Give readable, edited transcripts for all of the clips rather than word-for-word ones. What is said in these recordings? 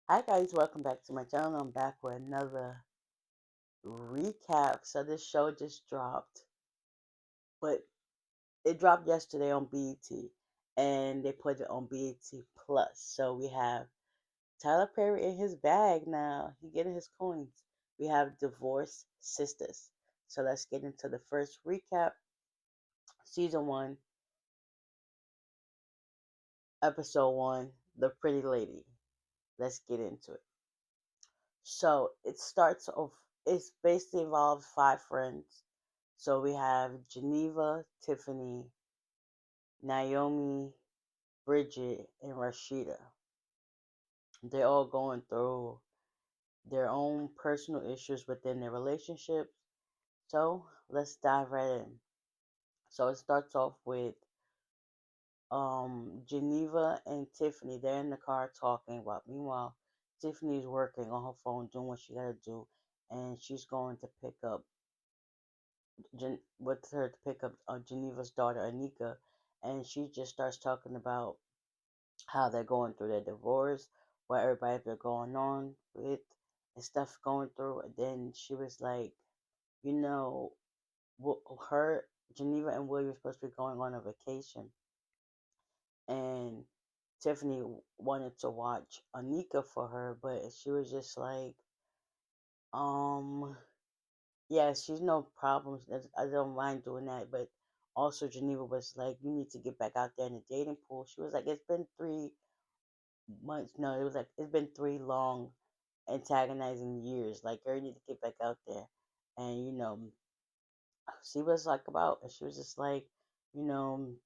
Hi guys, welcome back to my channel. I'm back with another recap. So this show just dropped, but it dropped yesterday on BET, and they put it on BET Plus. So we have Tyler Perry in his bag now. He getting his coins. We have Divorce Sistas. So let's get into the first recap. Season 1, Episode 1, The Pretty Lady. Let's get into it. So it starts off, it's basically involves five friends. So we have Geneva, Tiffany, Naomi, Bridget, and Rashida. They're all going through their own personal issues within their relationships. So let's dive right in. So it starts off with Geneva and Tiffany. They're in the car talking about. Meanwhile, Tiffany's working on her phone, doing what she gotta do, and she's going to pick up with her to pick up Geneva's daughter Anika, and she just starts talking about how they're going through their divorce, what everybody they're going on with, and stuff going through. And then she was like, you know, her Geneva and William were supposed to be going on a vacation, and Tiffany wanted to watch Anika for her, but she was just like, um, yeah, she's no problems. I don't mind doing that, but also Geneva was like, you need to get back out there in the dating pool. She was like, it's been 3 months. No, it was like it's been 3 long antagonizing years. Like, you need to get back out there, and she was like about, and she was just like, you know,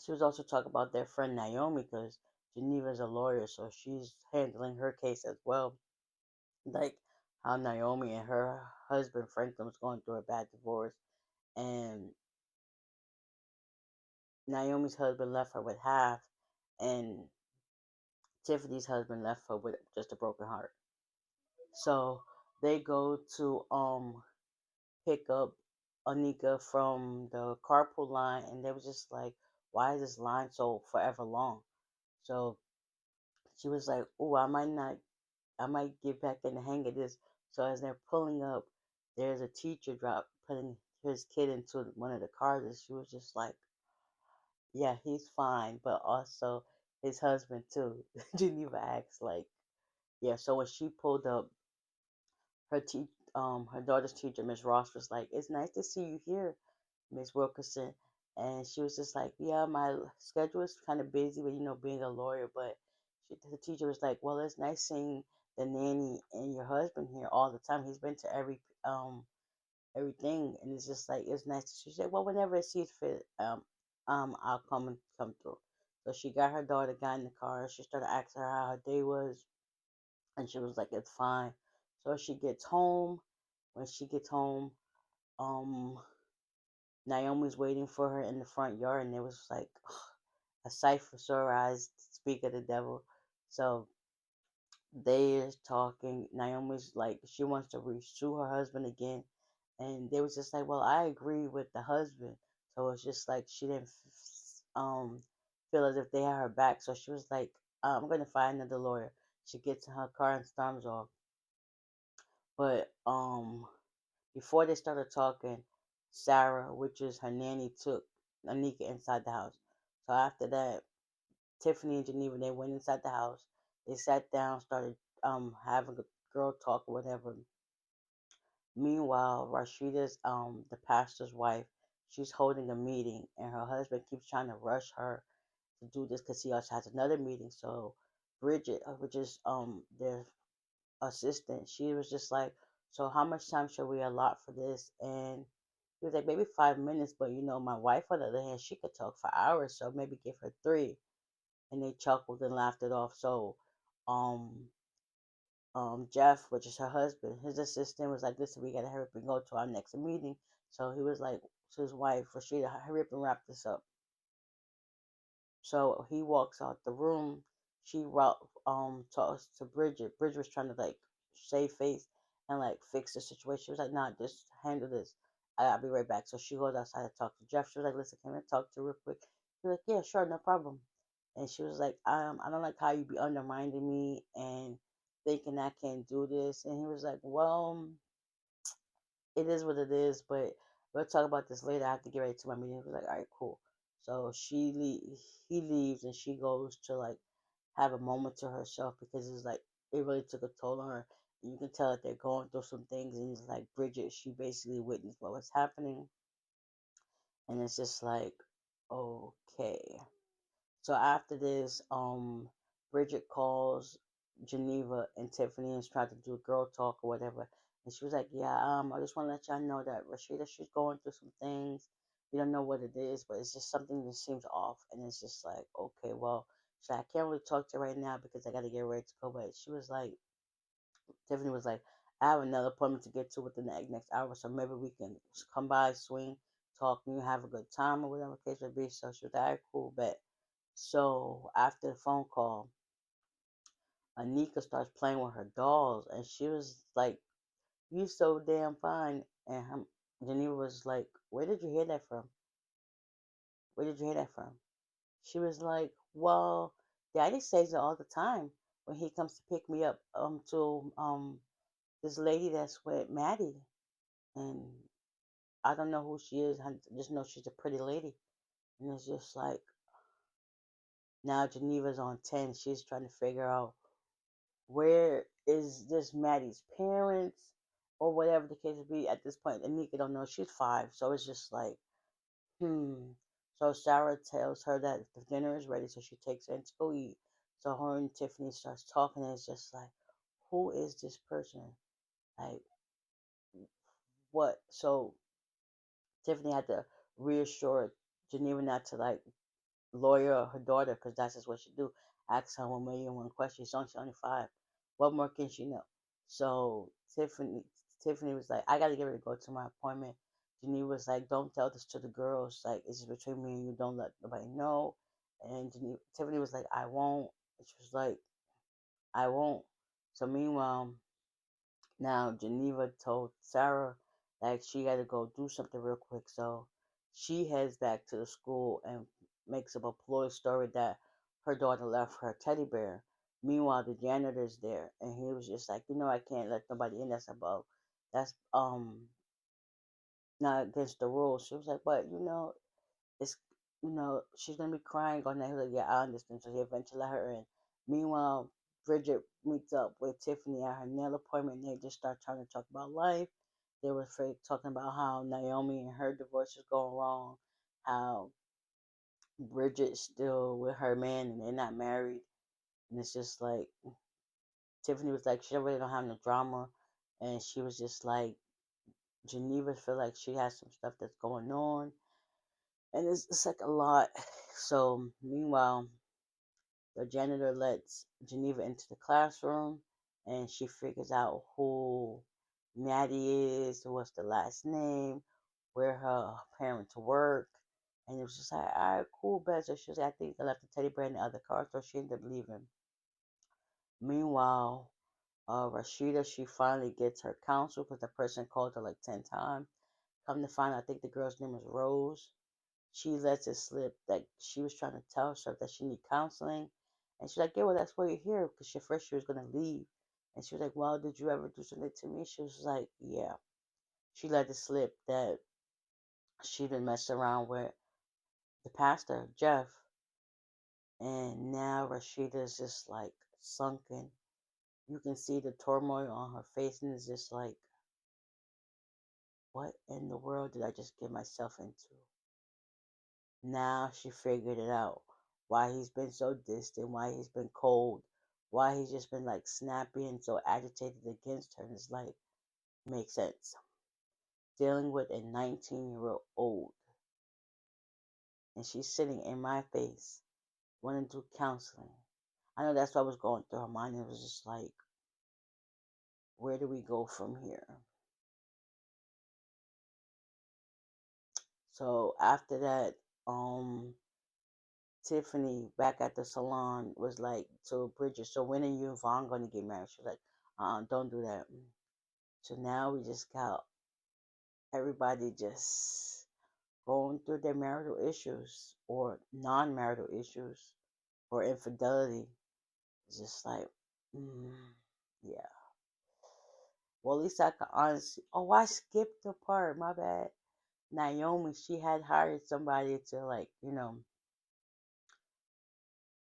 she was also talking about their friend Naomi because Geneva's a lawyer, so she's handling her case as well. Like how Naomi and her husband Franklin was going through a bad divorce, and Naomi's husband left her with half, and Tiffany's husband left her with just a broken heart. So they go to pick up Anika from the carpool line, and they was just like, "Why is this line so forever long?" So she was like, "Oh, I might get back in the hang of this." So as they're pulling up, there's a teacher putting his kid into one of the cars, and she was just like, yeah, he's fine, but also his husband too. Geneva acts like, yeah. So when she pulled up, her daughter's teacher, Miss Ross, was like, "It's nice to see you here, Miss Wilkerson." And she was just like, "Yeah, my schedule is kind of busy with being a lawyer." But the teacher was like, "Well, it's nice seeing the nanny and your husband here all the time. He's been to everything, and it's just like it's nice." She said, "Well, whenever it sees fit, I'll come through." So she got her daughter, got in the car. She started asking her how her day was, and she was like, "It's fine." So she gets home. When she gets home, um, Naomi's waiting for her in the front yard, and it was like a sight for sore eyes. Speak of the devil. So they're talking. Naomi's like she wants to sue her husband again, and they was just like, well, I agree with the husband. So it's just like she didn't feel as if they had her back. So she was like, I'm gonna find another lawyer. She gets in her car and storms off. But before they started talking, Sarah, which is her nanny, took Anika inside the house. So after that, Tiffany and Geneva, they went inside the house. They sat down, started having a girl talk or whatever. Meanwhile, Rashida's the pastor's wife, she's holding a meeting, and her husband keeps trying to rush her to do this because he also has another meeting. So Bridget, which is their assistant, she was just like, "So how much time should we allot for this?" And he was like, "Maybe 5 minutes, but my wife on the other hand, she could talk for hours, so maybe give her three." And they chuckled and laughed it off. So um Jeff, which is her husband, his assistant was like, "Listen, we gotta hurry up and go to our next meeting." So he was like to his wife, Rashida, "Hurry up and wrap this up." So he walks out the room. She talks to Bridget. Bridget was trying to like save face and like fix the situation. She was like, "Nah, just handle this. I'll be right back." So she goes outside to talk to Jeff. She was like, "Listen, can I talk to you real quick?" He was like, "Yeah, sure, no problem." And she was like, I don't like how you be undermining me and thinking I can't do this. And he was like, well, it is what it is, but we'll talk about this later. I have to get ready to my meeting. He was like, all right, cool. So he leaves and she goes to like have a moment to herself because it's like it really took a toll on her. And you can tell that they're going through some things. And it's like Bridget, she basically witnessed what was happening, and it's just like, okay. So after this, Bridget calls Geneva and Tiffany and is trying to do a girl talk or whatever. And she was like, yeah, I just want to let y'all know that Rashida, she's going through some things. We don't know what it is, but it's just something that seems off. And it's just like, okay, well, she's like, I can't really talk to her right now because I got to get ready to go. But she was like, Tiffany was like, I have another appointment to get to within the next hour, so maybe we can come by, swing, talk, and you have a good time or whatever the case may be. So she was like, all right, cool, bet. So after the phone call, Anika starts playing with her dolls, and she was like, "You so damn fine." And Geneva was like, "Where did you hear that from? Where did you hear that from?" She was like, "Well, Daddy says it all the time when he comes to pick me up to this lady that's with Maddie, and I don't know who she is. I just know she's a pretty lady." And it's just like now Geneva's on 10. She's trying to figure out where is this Maddie's parents or whatever the case would be at this point. And Nika don't know she's 5, so it's just like, hmm. So Sarah tells her that the dinner is ready, so she takes her in to go eat. So her and Tiffany starts talking, and it's just like, who is this person? Like, what? So Tiffany had to reassure Geneva not to like lawyer her daughter because that's just what she do. Ask her 1,000,001 questions. She's only 5. What more can she know? So Tiffany was like, I gotta get ready to go to my appointment. Geneva was like, don't tell this to the girls. Like, it's just between me and you. Don't let nobody know. And Tiffany was like, I won't. And she was like, I won't. So meanwhile, now, Geneva told Sarah that she had to go do something real quick, so she heads back to the school and makes up a ploy story that her daughter left her teddy bear. Meanwhile, the janitor's there, and he was just like, I can't let nobody in. That's not against the rules. She was like, but it's she's gonna be crying on that. He was like, yeah, I understand. So he eventually let her in. Meanwhile, Bridget meets up with Tiffany at her nail appointment. And they just start trying to talk about life. They were talking about how Naomi and her divorce is going wrong, how Bridget's still with her man and they're not married. And it's just like Tiffany was like, she really don't have no drama, and she was just like, Geneva feel like she has some stuff that's going on, and it's like a lot. So meanwhile, the janitor lets Geneva into the classroom, and she figures out who Maddie is, what's the last name, where her parents work, and it was just like, all right, cool, bet. So she was like, I think I left the teddy bear in the other car, so she ended up leaving. Meanwhile, Rashida, she finally gets her counsel because the person called her like 10 times. Come to find out, I think the girl's name is Rose. She lets it slip that she was trying to tell herself that she need counseling. And she's like, yeah, well, that's why you're here because she first she was going to leave. And she was like, well, did you ever do something to me? She was like, yeah. She let it slip that she been messing around with the pastor, Jeff. And now Rashida's just like sunken. You can see the turmoil on her face, and it's just like, what in the world did I just get myself into? Now she figured it out. Why he's been so distant, why he's been cold, why he's just been like snappy and so agitated against her. And it's like, makes sense. Dealing with a 19-year-old, and she's sitting in my face wanting to do counseling. I know that's what was going through her mind. It was just like, where do we go from here? So after that, Tiffany back at the salon was like to Bridget, so when are you and Vaughn gonna get married? She was like, don't do that. So now we just got everybody just going through their marital issues or non marital issues. or infidelity. It's just like, mm, yeah. Well, at least I can honestly. Oh, I skipped the part. My bad. Naomi, she had hired somebody to like,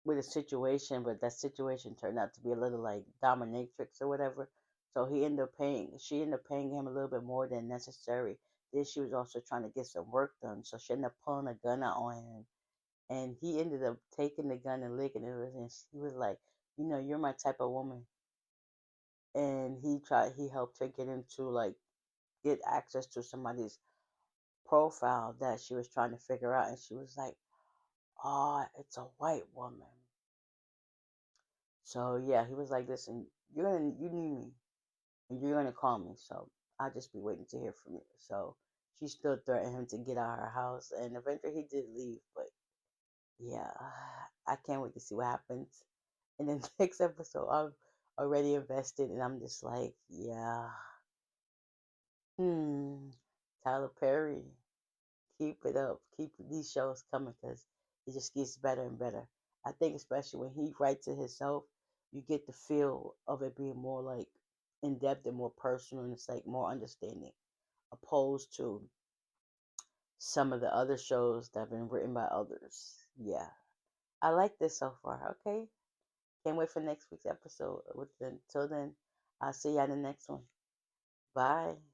with a situation, but that situation turned out to be a little like dominatrix or whatever. So she ended up paying him a little bit more than necessary. Then she was also trying to get some work done, so she ended up pulling a gun out on him, and he ended up taking the gun and licking it, and he was like, you're my type of woman, and he helped her get into like get access to somebody's profile that she was trying to figure out, and she was like, oh, it's a white woman. So yeah, he was like, listen, you need me, and you're gonna call me. So I'll just be waiting to hear from you. So she still threatened him to get out of her house, and eventually he did leave. But yeah, I can't wait to see what happens in the next episode. I'm already invested, and I'm just like, yeah, hmm, Tyler Perry, keep it up, keep these shows coming because it just gets better and better. I think especially when he writes it himself, you get the feel of it being more like in depth and more personal, and it's like more understanding, opposed to some of the other shows that have been written by others. Yeah, I like this so far. Okay, can't wait for next week's episode. Until then, I'll see you on the next one. Bye.